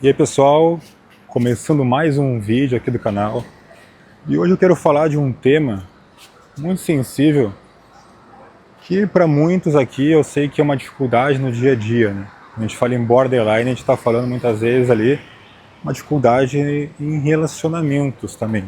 E aí pessoal, começando mais um vídeo aqui do canal. E hoje eu quero falar de um tema muito sensível que para muitos aqui eu sei que é uma dificuldade no dia a dia, né? A gente fala em borderline, a gente está falando muitas vezes ali uma dificuldade em relacionamentos também.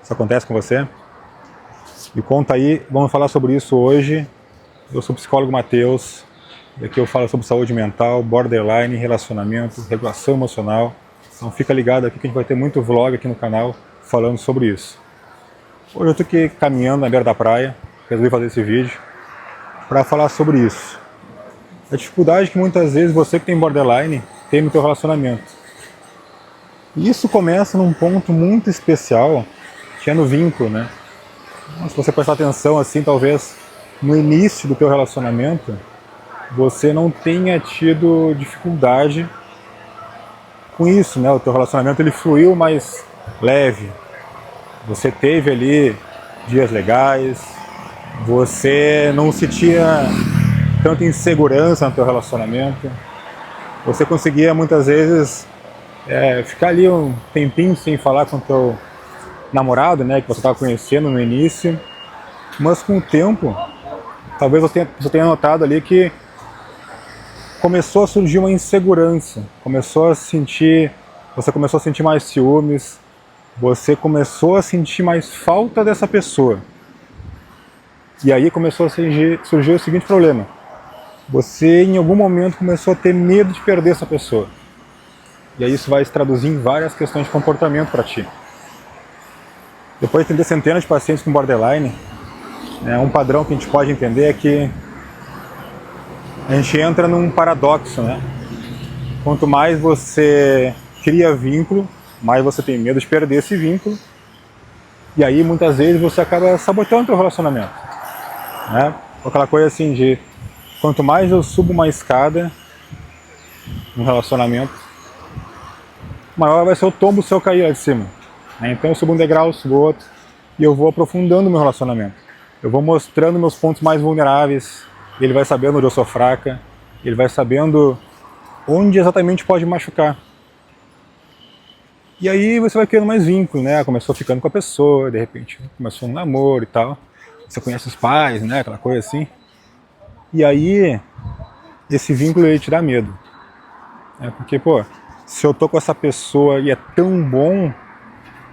Isso acontece com você? Me conta aí, vamos falar sobre isso hoje. Eu sou o psicólogo Matheus, e aqui eu falo sobre saúde mental, borderline, relacionamento, regulação emocional. Então fica ligado aqui que a gente vai ter muito vlog aqui no canal falando sobre isso. Hoje eu estou aqui caminhando na beira da praia, resolvi fazer esse vídeo para falar sobre isso. A dificuldade que muitas vezes você que tem borderline tem no seu relacionamento. E isso começa num ponto muito especial, que é no vínculo, né? Então, se você prestar atenção assim, talvez no início do teu relacionamento, você não tenha tido dificuldade com isso, né? O teu relacionamento ele fluiu mais leve. Você teve ali dias legais, você não sentia tanta insegurança no teu relacionamento. Você conseguia muitas vezes ficar ali um tempinho sem falar com o teu namorado, né, que você estava conhecendo no início. Mas com o tempo, talvez você tenha notado ali que começou a surgir uma insegurança, você começou a sentir mais ciúmes, você começou a sentir mais falta dessa pessoa. E aí começou a surgir o seguinte problema: você em algum momento começou a ter medo de perder essa pessoa. E aí isso vai se traduzir em várias questões de comportamento para ti. Depois de atender centenas de pacientes com borderline, um padrão que a gente pode entender é que a gente entra num paradoxo, né? Quanto mais você cria vínculo, mais você tem medo de perder esse vínculo. E aí muitas vezes você acaba sabotando o seu relacionamento, né? Aquela coisa assim de quanto mais eu subo uma escada no relacionamento, maior vai ser o tombo se eu cair lá de cima. Então eu subo um degrau, subo outro, e eu vou aprofundando o meu relacionamento. Eu vou mostrando meus pontos mais vulneráveis, ele vai sabendo onde eu sou fraca, ele vai sabendo onde exatamente pode machucar. E aí você vai criando mais vínculo, né? Começou ficando com a pessoa, de repente começou um namoro e tal. Você conhece os pais, né? Aquela coisa assim. E aí esse vínculo ele te dá medo. Porque, se eu tô com essa pessoa e é tão bom,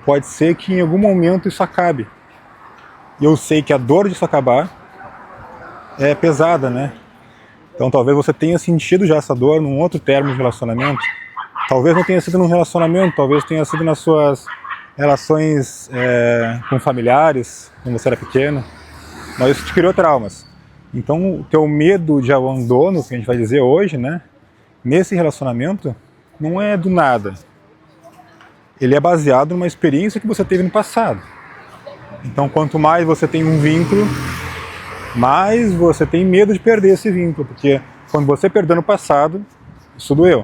pode ser que em algum momento isso acabe. E eu sei que a dor disso acabar é pesada, né? Então talvez você tenha sentido já essa dor num outro término de relacionamento. Talvez não tenha sido num relacionamento, talvez tenha sido nas suas relações com familiares, quando você era pequeno. Mas isso te criou traumas. Então o teu medo de abandono, que a gente vai dizer hoje, né? Nesse relacionamento, não é do nada. Ele é baseado numa experiência que você teve no passado. Então quanto mais você tem um vínculo, mais você tem medo de perder esse vínculo, porque quando você perdeu no passado, isso doeu.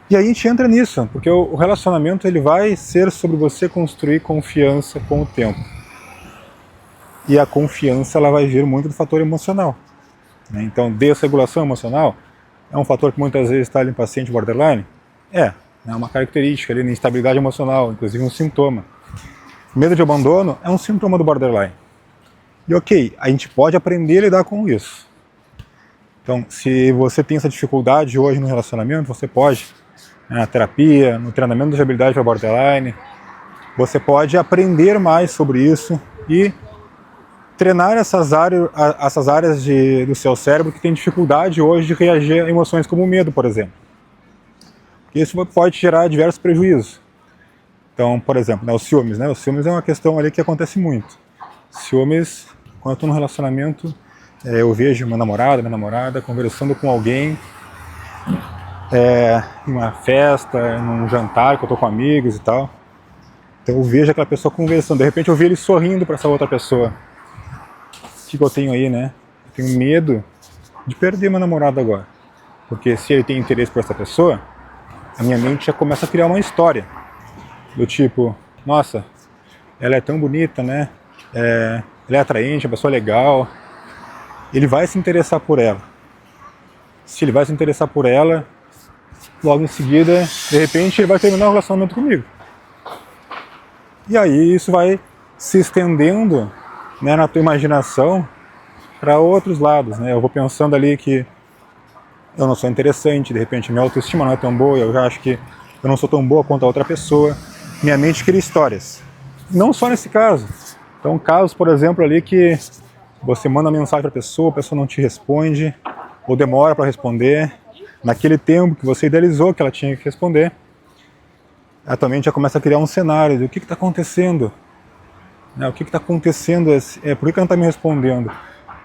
E aí a gente entra nisso, porque o relacionamento ele vai ser sobre você construir confiança com o tempo. E a confiança ela vai vir muito do fator emocional. Então desregulação emocional é um fator que muitas vezes está ali em paciente borderline? É uma característica ali, instabilidade emocional, inclusive um sintoma. Medo de abandono é um sintoma do borderline. E ok, a gente pode aprender a lidar com isso. Então, se você tem essa dificuldade hoje no relacionamento, você pode, na terapia, no treinamento de habilidade para borderline, você pode aprender mais sobre isso e treinar essas áreas do seu cérebro que tem dificuldade hoje de reagir a emoções como o medo, por exemplo. Porque isso pode gerar diversos prejuízos. Então, por exemplo, os ciúmes, né? Os ciúmes é uma questão ali que acontece muito. Ciúmes, quando eu estou num relacionamento, eu vejo minha namorada conversando com alguém em uma festa, num jantar que eu estou com amigos e tal. Então eu vejo aquela pessoa conversando, de repente eu vi ele sorrindo para essa outra pessoa. O que eu tenho aí, né? Eu tenho medo de perder meu namorado agora. Porque se ele tem interesse por essa pessoa, a minha mente já começa a criar uma história. Do tipo, nossa, ela é tão bonita, né? Ela é atraente, é uma pessoa legal. Ele vai se interessar por ela. Se ele vai se interessar por ela, logo em seguida, de repente, ele vai terminar o relacionamento comigo. E aí isso vai se estendendo, né, na tua imaginação para outros lados, né? Eu vou pensando ali que eu não sou interessante, de repente minha autoestima não é tão boa, eu já acho que eu não sou tão boa quanto a outra pessoa. Minha mente cria histórias. Não só nesse caso. Então, casos, por exemplo, ali que você manda mensagem para a pessoa não te responde, ou demora para responder, naquele tempo que você idealizou que ela tinha que responder, a tua mente já começa a criar um cenário do que está acontecendo. O que está acontecendo? Por que ela não está me respondendo?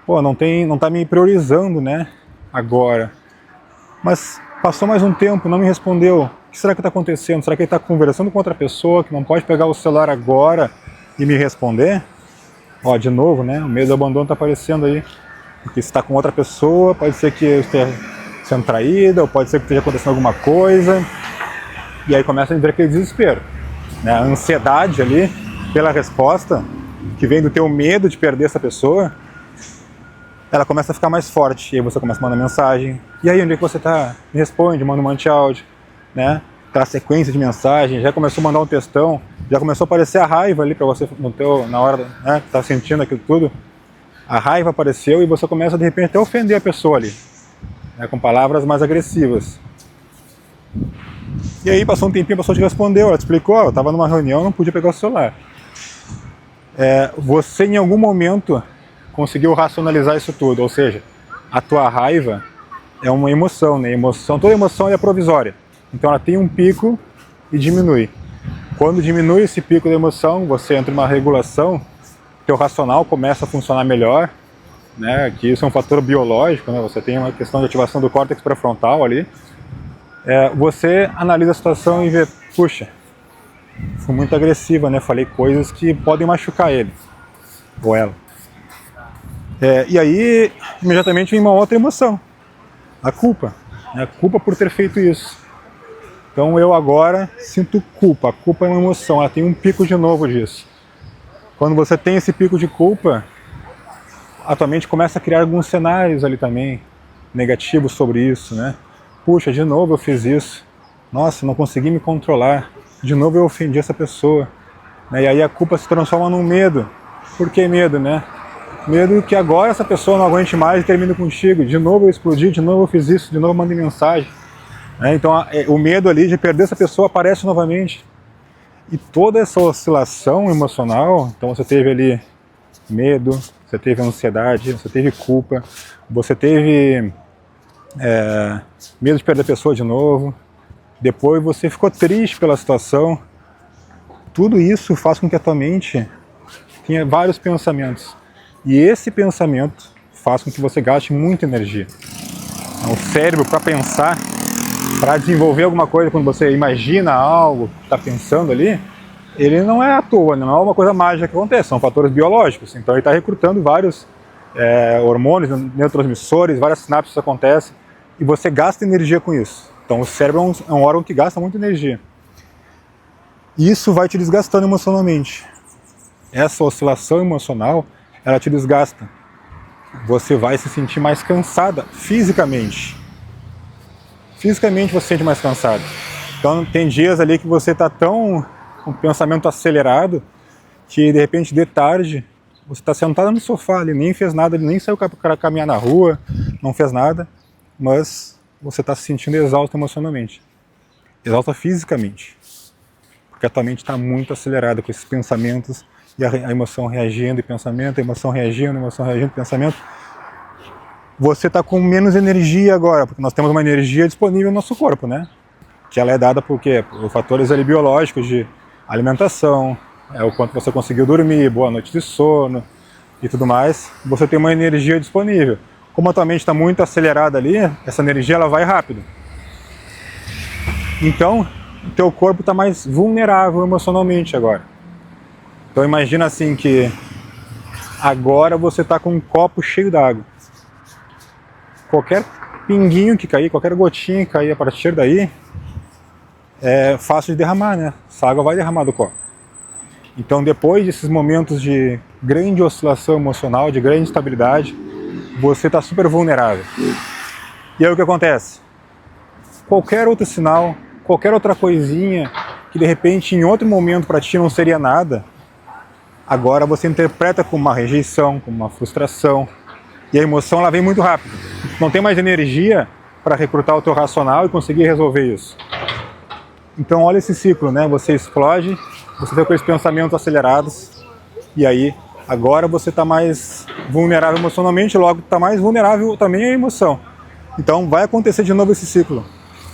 Pô, não está me priorizando, né? Agora. Mas passou mais um tempo, não me respondeu. O que será que está acontecendo? Será que ele está conversando com outra pessoa que não pode pegar o celular agora e me responder? Ó, de novo, né? O medo do abandono está aparecendo aí. Porque se está com outra pessoa, pode ser que eu esteja sendo traída, ou pode ser que esteja acontecendo alguma coisa. E aí começa a vir aquele desespero, né? A ansiedade ali pela resposta, que vem do teu medo de perder essa pessoa, ela começa a ficar mais forte. E aí você começa a mandar mensagem. E aí, onde é que você tá? Me responde, manda um monte de áudio, né? Aquela sequência de mensagens, já começou a mandar um textão, já começou a aparecer a raiva ali para você na hora, né, que tá sentindo aquilo tudo. A raiva apareceu e você começa de repente até a ofender a pessoa ali, né, com palavras mais agressivas. E aí passou um tempinho, a pessoa te respondeu, ela te explicou, eu estava numa reunião, não podia pegar o celular. Você em algum momento conseguiu racionalizar isso tudo, ou seja, a tua raiva é uma emoção, né? Toda emoção é provisória, então ela tem um pico e diminui. Quando diminui esse pico da emoção, você entra em uma regulação, teu racional começa a funcionar melhor, né? Que isso é um fator biológico, né? Você tem uma questão de ativação do córtex pré-frontal ali. Você analisa a situação e vê, puxa, fui muito agressiva, né? Falei coisas que podem machucar ele ou ela. E aí, imediatamente vem uma outra emoção, a culpa, né? A culpa por ter feito isso. Então eu agora sinto culpa. A culpa é uma emoção, ela tem um pico de novo disso. Quando você tem esse pico de culpa, a tua mente começa a criar alguns cenários ali também, negativos sobre isso, né? Puxa, de novo eu fiz isso. Nossa, não consegui me controlar. De novo eu ofendi essa pessoa. E aí a culpa se transforma num medo. Por que medo, né? Medo que agora essa pessoa não aguente mais e termine contigo. De novo eu explodi, de novo eu fiz isso, de novo eu mandei mensagem. Então o medo ali de perder essa pessoa aparece novamente. E toda essa oscilação emocional, então você teve ali medo, você teve ansiedade, você teve culpa, você teve medo de perder a pessoa de novo, depois você ficou triste pela situação. Tudo isso faz com que a tua mente tenha vários pensamentos. E esse pensamento faz com que você gaste muita energia. O cérebro, para pensar, para desenvolver alguma coisa, quando você imagina algo, está pensando ali, ele não é à toa, não é uma coisa mágica que acontece, são fatores biológicos. Então ele está recrutando vários hormônios, neurotransmissores, várias sinapses acontecem, e você gasta energia com isso. Então o cérebro é um órgão que gasta muita energia. Isso vai te desgastando emocionalmente. Essa oscilação emocional, ela te desgasta. Você vai se sentir mais cansada fisicamente. Fisicamente você se sente mais cansado. Então tem dias ali que você está tão com o pensamento acelerado que de repente de tarde você está sentado no sofá ali, nem fez nada, nem saiu para caminhar na rua, não fez nada, mas você está se sentindo exausto emocionalmente. Exausta fisicamente. Porque a tua mente está muito acelerada com esses pensamentos e a emoção reagindo e pensamento, a emoção reagindo pensamento. Você está com menos energia agora, porque nós temos uma energia disponível no nosso corpo, né? Que ela é dada por quê? Por fatores ali biológicos de alimentação, o quanto você conseguiu dormir, boa noite de sono e tudo mais. Você tem uma energia disponível. Como a tua mente está muito acelerada ali, essa energia ela vai rápido. Então, o teu corpo está mais vulnerável emocionalmente agora. Então imagina assim que agora você está com um copo cheio d'água. Qualquer pinguinho que cair, qualquer gotinha que cair a partir daí, é fácil de derramar, né? Essa água vai derramar do copo. Então depois desses momentos de grande oscilação emocional, de grande instabilidade, você está super vulnerável. E aí o que acontece? qualquer outro sinal, qualquer outra coisinha que de repente em outro momento para ti não seria nada, agora você interpreta como uma rejeição, como uma frustração, e a emoção ela vem muito rápido. Não tem mais energia para recrutar o teu racional e conseguir resolver isso. Então olha esse ciclo, né? Você explode, você tem aqueles pensamentos acelerados, e aí agora você está mais vulnerável emocionalmente, logo está mais vulnerável também à emoção. Então vai acontecer de novo esse ciclo.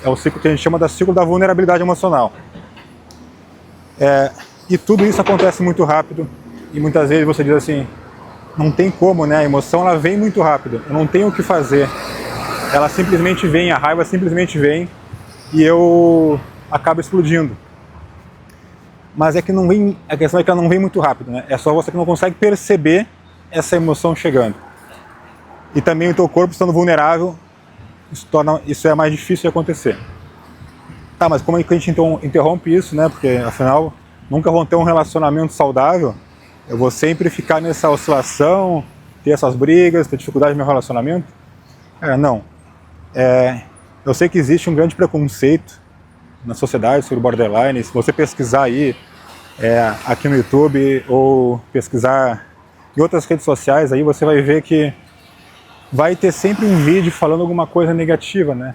É o ciclo que a gente chama de ciclo da vulnerabilidade emocional. E tudo isso acontece muito rápido, e muitas vezes você diz assim, não tem como, né? A emoção ela vem muito rápido, eu não tenho o que fazer. Ela simplesmente vem, a raiva simplesmente vem, e eu acabo explodindo. Mas é que não vem, a questão é que ela não vem muito rápido, né? É só você que não consegue perceber essa emoção chegando. E também o teu corpo estando vulnerável, isso é mais difícil de acontecer. Tá, mas como é que a gente então interrompe isso, né? Porque afinal, nunca vão ter um relacionamento saudável. Eu vou sempre ficar nessa oscilação, ter essas brigas, ter dificuldade no meu relacionamento. Não. Eu sei que existe um grande preconceito na sociedade sobre borderline. Se você pesquisar aí, aqui no YouTube, ou pesquisar em outras redes sociais, aí você vai ver que vai ter sempre um vídeo falando alguma coisa negativa, né?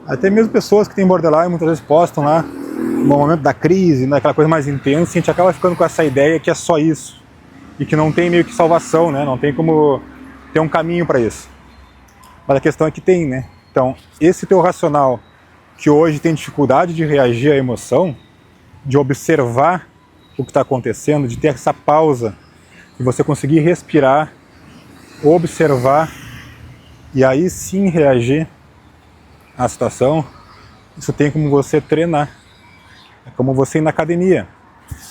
Até mesmo pessoas que têm borderline muitas vezes postam lá no momento da crise, né, aquela coisa mais intensa, e a gente acaba ficando com essa ideia que é só isso e que não tem meio que salvação, né? Não tem como ter um caminho para isso. Mas a questão é que tem, né? Então, esse teu racional que hoje tem dificuldade de reagir à emoção, de observar o que está acontecendo, de ter essa pausa, de você conseguir respirar, observar e aí sim reagir à situação, isso tem como você treinar. É como você ir na academia.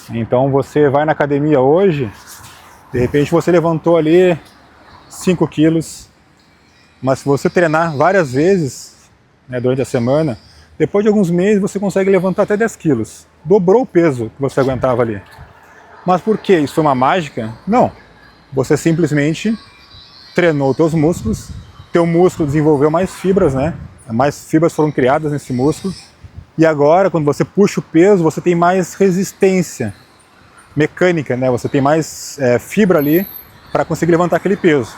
Então você vai na academia hoje, de repente você levantou ali 5 quilos, mas se você treinar várias vezes, né, durante a semana, depois de alguns meses você consegue levantar até 10 quilos. Dobrou o peso que você aguentava ali. Mas por quê? Isso foi uma mágica? Não. Você simplesmente treinou os teus músculos, teu músculo desenvolveu mais fibras, né? Mais fibras foram criadas nesse músculo. E agora, quando você puxa o peso, você tem mais resistência mecânica, né? Você tem mais fibra ali para conseguir levantar aquele peso.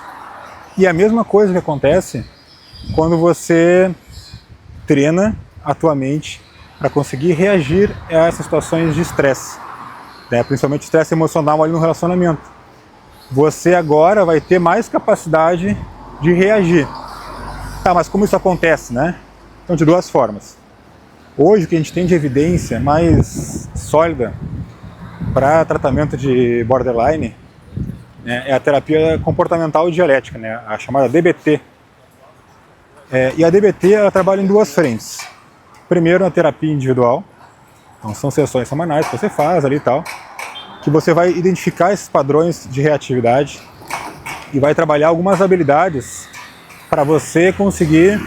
E a mesma coisa que acontece quando você treina a tua mente para conseguir reagir a essas situações de estresse, né? Principalmente estresse emocional ali no relacionamento. Você agora vai ter mais capacidade de reagir. Tá, mas como isso acontece, né? Então, de duas formas. Hoje, o que a gente tem de evidência mais sólida para tratamento de borderline, né, é a terapia comportamental dialética, né, a chamada DBT. E a DBT ela trabalha em duas frentes. Primeiro, a terapia individual. Então, são sessões semanais que você faz ali e tal, que você vai identificar esses padrões de reatividade e vai trabalhar algumas habilidades para você conseguir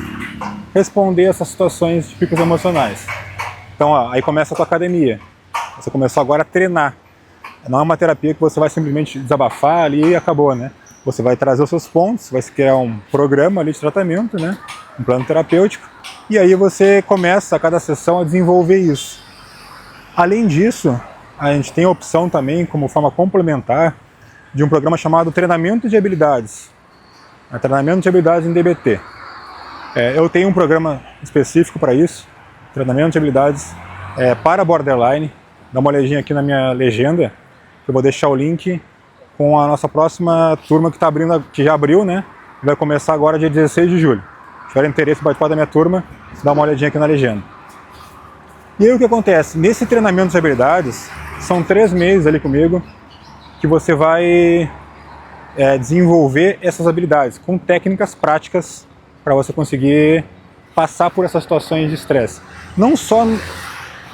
responder essas situações de picos emocionais. Então, aí começa a tua academia. Você começou agora a treinar. Não é uma terapia que você vai simplesmente desabafar ali e acabou, né? Você vai trazer os seus pontos, vai criar um programa ali de tratamento, né? Um plano terapêutico. E aí você começa a cada sessão a desenvolver isso. Além disso, a gente tem a opção também, como forma complementar, de um programa chamado Treinamento de Habilidades. Treinamento de Habilidades em DBT. Eu tenho um programa específico para isso, treinamento de habilidades para borderline. Dá uma olhadinha aqui na minha legenda, que eu vou deixar o link com a nossa próxima turma que está abrindo, que já abriu, né? Vai começar agora dia 16 de julho. Se tiver interesse em participar da minha turma, dá uma olhadinha aqui na legenda. E aí o que acontece? Nesse treinamento de habilidades, são 3 meses ali comigo, que você vai desenvolver essas habilidades com técnicas práticas para você conseguir passar por essas situações de estresse. Não só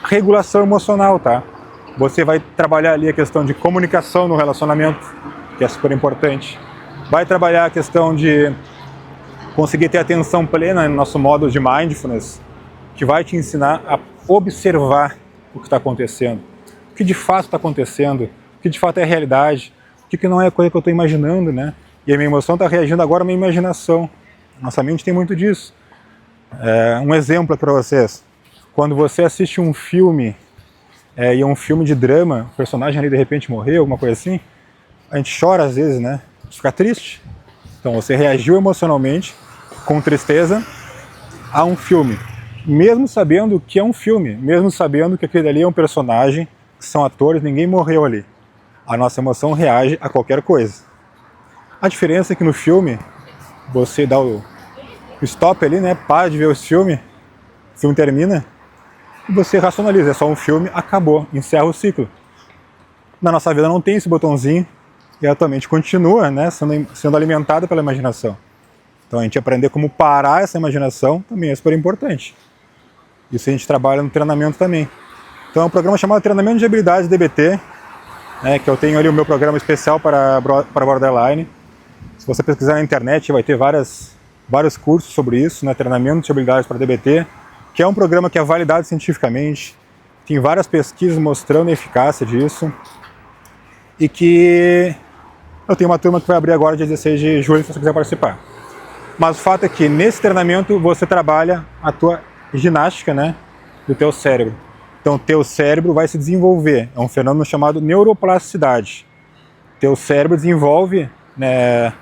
regulação emocional, tá? Você vai trabalhar ali a questão de comunicação no relacionamento, que é super importante. Vai trabalhar a questão de conseguir ter atenção plena no nosso modo de mindfulness, que vai te ensinar a observar o que está acontecendo, o que de fato está acontecendo, o que de fato é realidade, o que não é coisa que eu estou imaginando, né? E a minha emoção está reagindo agora à minha imaginação. Nossa mente tem muito disso. Um exemplo para vocês. Quando você assiste um filme, e é um filme de drama, o personagem ali de repente morreu, alguma coisa assim, a gente chora às vezes, né? Fica triste. Então você reagiu emocionalmente, com tristeza, a um filme. Mesmo sabendo que é um filme, mesmo sabendo que aquele ali é um personagem, que são atores, ninguém morreu ali. A nossa emoção reage a qualquer coisa. A diferença é que no filme, você dá o stop ali, né? Para de ver o filme termina, e você racionaliza, é só um filme, acabou, encerra o ciclo. Na nossa vida não tem esse botãozinho, e a tua mente continua, né, sendo alimentada pela imaginação. Então a gente aprender como parar essa imaginação também é super importante. Isso a gente trabalha no treinamento também. Então é um programa chamado Treinamento de Habilidades DBT, né, que eu tenho ali o meu programa especial para Borderline. Se você pesquisar na internet vai ter vários cursos sobre isso, né, treinamento de habilidades para DBT, que é um programa que é validado cientificamente, tem várias pesquisas mostrando a eficácia disso, e que eu tenho uma turma que vai abrir agora dia 16 de julho, se você quiser participar. Mas o fato é que nesse treinamento você trabalha a tua ginástica, né, do teu cérebro. Então o teu cérebro vai se desenvolver, é um fenômeno chamado neuroplasticidade. Teu cérebro desenvolve, né,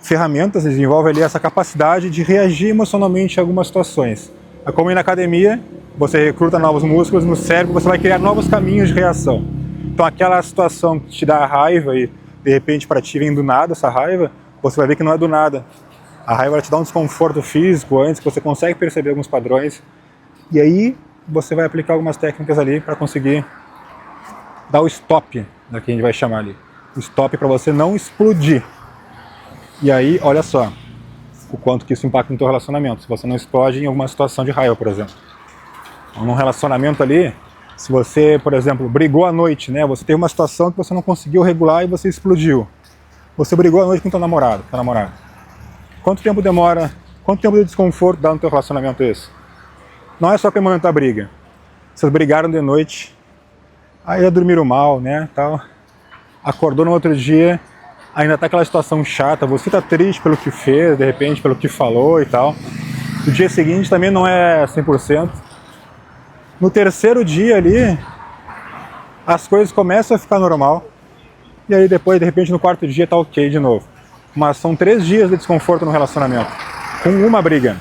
ferramentas, desenvolve ali essa capacidade de reagir emocionalmente a algumas situações. É como ir na academia, você recruta novos músculos, no cérebro você vai criar novos caminhos de reação. Então aquela situação que te dá raiva e de repente para ti vem do nada essa raiva, você vai ver que não é do nada. A raiva vai te dar um desconforto físico antes, que você consegue perceber alguns padrões, e aí você vai aplicar algumas técnicas ali para conseguir dar o stop, né, que a gente vai chamar ali. O stop para você não explodir. E aí, olha só, o quanto que isso impacta no teu relacionamento, se você não explode em alguma situação de raiva, por exemplo. Num relacionamento ali, se você, por exemplo, brigou à noite, né? Você teve uma situação que você não conseguiu regular e você explodiu. Você brigou à noite com teu namorado, com a namorada. Quanto tempo demora, quanto tempo de desconforto dá no teu relacionamento isso? Não é só aquele momento da briga. Vocês brigaram de noite, aí já dormiram mal, né, tal. Acordou no outro dia, ainda tá aquela situação chata, você tá triste pelo que fez, de repente, pelo que falou e tal. O dia seguinte também não é 100%. No terceiro dia ali, as coisas começam a ficar normal. E aí depois, de repente, no quarto dia tá ok de novo. Mas são 3 dias de desconforto no relacionamento, com uma briga.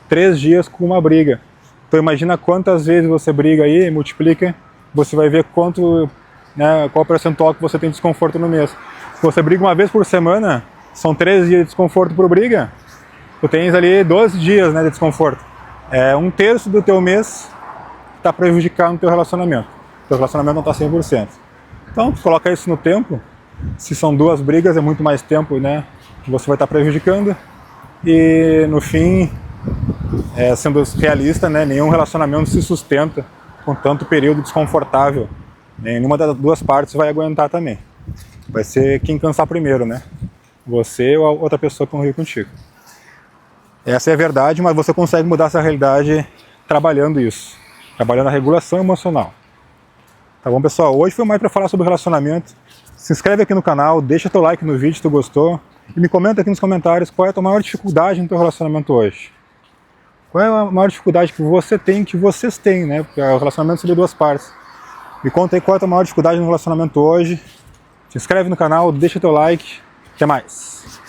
3 dias com uma briga. Então imagina quantas vezes você briga aí, multiplica, você vai ver quanto, né, qual percentual que você tem de desconforto no mês. Se você briga uma vez por semana, são 3 dias de desconforto por briga, tu tens ali 12 dias, né, de desconforto. É 1/3 do teu mês que está prejudicado no teu relacionamento. O teu relacionamento não está 100%. Então, tu coloca isso no tempo, se são 2 brigas é muito mais tempo, né, que você vai estar prejudicando. E no fim, sendo realista, né, nenhum relacionamento se sustenta com tanto período desconfortável. Nenhuma das 2 partes vai aguentar também. Vai ser quem cansar primeiro, né? Você ou a outra pessoa que convive contigo. Essa é a verdade, mas você consegue mudar essa realidade trabalhando isso. Trabalhando a regulação emocional. Tá bom, pessoal? Hoje foi mais para falar sobre relacionamento. Se inscreve aqui no canal, deixa teu like no vídeo se tu gostou. E me comenta aqui nos comentários qual é a tua maior dificuldade no teu relacionamento hoje. Qual é a maior dificuldade que você tem, que vocês têm, né? Porque o relacionamento é de 2 partes. Me conta aí qual é a tua maior dificuldade no relacionamento hoje. Se inscreve no canal, deixa teu like. Até mais!